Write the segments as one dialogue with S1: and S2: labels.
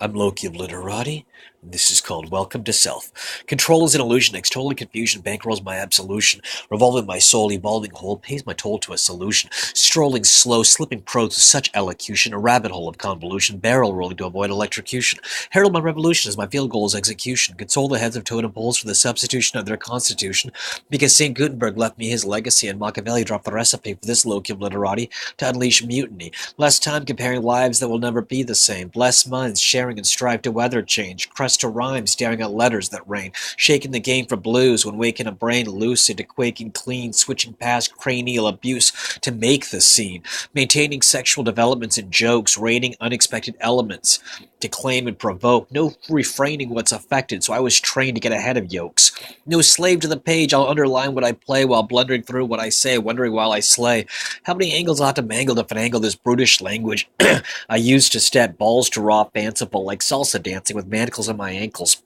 S1: I'm Loki of Literati, and this is called Welcome to Self. Control is an illusion, extolling confusion, bankrolls my absolution, revolving my soul, evolving whole, pays my toll to a solution, strolling slow, slipping prose with such elocution, a rabbit hole of convolution, barrel rolling to avoid electrocution, herald my revolution as my field goal's execution, console the heads of totem poles for the substitution of their constitution, because St. Gutenberg left me his legacy, and Machiavelli dropped the recipe for this Loki of Literati to unleash mutiny, less time comparing lives that will never be the same, bless minds sharing and strive to weather change, crust to rhyme, staring at letters that rain, shaking the game for blues when waking a brain lucid to quaking clean, switching past cranial abuse to make the scene, maintaining sexual developments and jokes, rating unexpected elements to claim and provoke, no refraining what's affected, so I was trained to get ahead of yokes. No slave to the page, I'll underline what I play while blundering through what I say, wondering while I slay. How many angles ought to mangle to finagle this brutish language I used to step balls to raw fanciful, like salsa dancing with manacles on my ankles.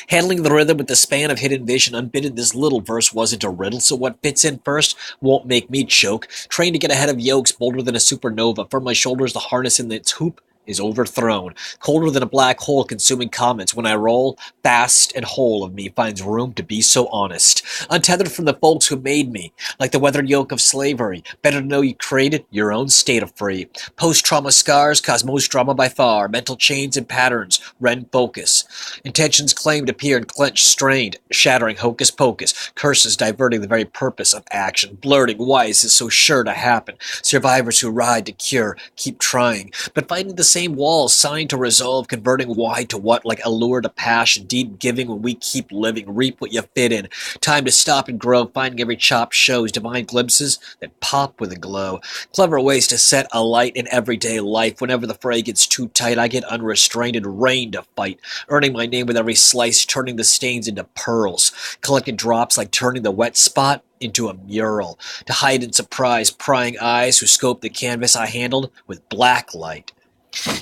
S1: Handling the rhythm with the span of hidden vision unbidden, this little verse wasn't a riddle, so what fits in first won't make me choke. Trained to get ahead of yokes, bolder than a supernova, from my shoulders the harness in its hoop is overthrown, colder than a black hole consuming comets. When I roll, fast and whole of me finds room to be so honest, untethered from the folks who made me, like the weathered yoke of slavery. Better to know you created your own state of free. Post-trauma scars cause most drama by far, mental chains and patterns rend focus. Intentions claimed appear and clenched, strained, shattering hocus pocus, curses diverting the very purpose of action, blurting wise is so sure to happen. Survivors who ride to cure keep trying, but fighting the same walls, signed to resolve, converting why to what, like allure to passion, deep giving when we keep living, reap what you fit in. Time to stop and grow, finding every chop shows divine glimpses that pop with a glow. Clever ways to set a light in everyday life. Whenever the fray gets too tight, I get unrestrained and rain to fight, earning my name with every slice, turning the stains into pearls, collecting drops like turning the wet spot into a mural, to hide in surprise, prying eyes who scope the canvas I handled with black light.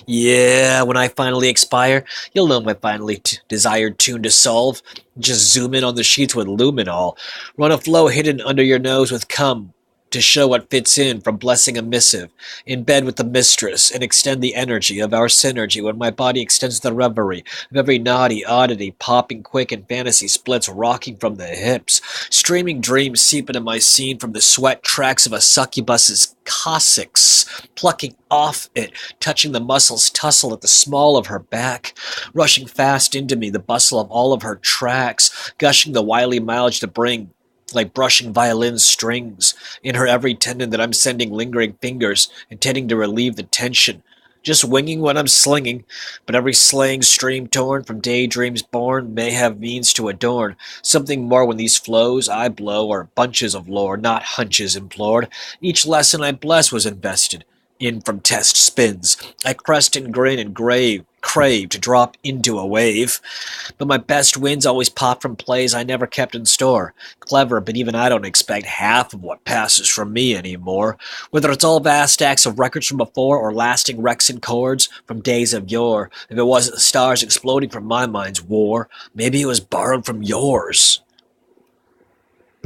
S1: Yeah, when I finally expire, you'll know my finally desired tune to solve. Just zoom in on the sheets with luminol. Run a flow hidden under your nose with cum to show what fits in from blessing a missive. In bed with the mistress and extend the energy of our synergy when my body extends the reverie of every naughty oddity popping quick and fantasy splits rocking from the hips. Streaming dreams seep into my scene from the sweat tracks of a succubus's coccyx, plucking off it, touching the muscles tussle at the small of her back, rushing fast into me, the bustle of all of her tracks, gushing the wily mileage to bring, like brushing violin strings, in her every tendon that I'm sending lingering fingers, intending to relieve the tension. Just winging what I'm slinging, but every slaying stream torn from daydreams born may have means to adorn something more when these flows I blow are bunches of lore, not hunches implored. Each lesson I bless was invested in from test spins. I crest and grin and crave to drop into a wave. But my best wins always pop from plays I never kept in store. Clever, but even I don't expect half of what passes from me anymore. Whether it's all vast stacks of records from before or lasting wrecks and chords from days of yore. If it wasn't the stars exploding from my mind's war, maybe it was borrowed from yours.